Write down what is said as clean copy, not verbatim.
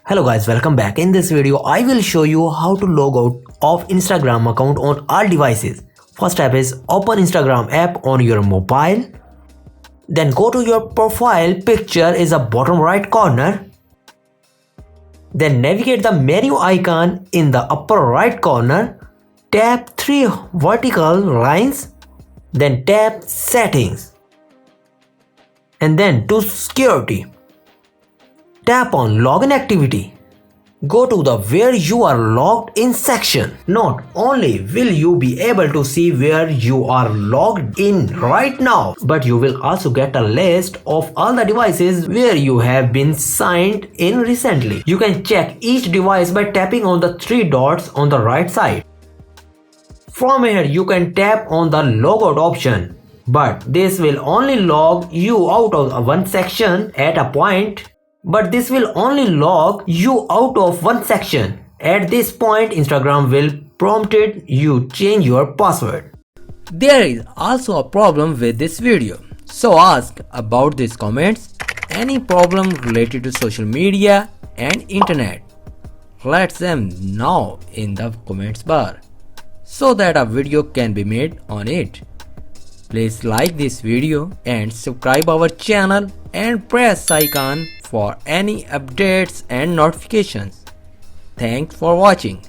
Hello guys, welcome back. In this video, I will show you how to log out of Instagram account on all devices. First step is open Instagram app on your mobile. Then go to your profile picture is the bottom right corner. Then navigate the menu icon in the upper right corner. Tap 3 vertical lines. Then tap settings. And then to security. Tap on login activity. Go to the where you are logged in section. Not only will you be able to see where you are logged in right now, but you will also get a list of all the devices where you have been signed in recently. You can check each device by tapping on the 3 dots on the right side. From here you can tap on the logout option, but this will only log you out of one section at a point. But this will only log you out of one section. At this point, Instagram will prompt you change your password. There is also a problem with this video. So ask about these comments any problem related to social media and internet. Let them know in the comments bar so that a video can be made on it. Please like this video and subscribe our channel and press icon for any updates and notifications. Thanks for watching.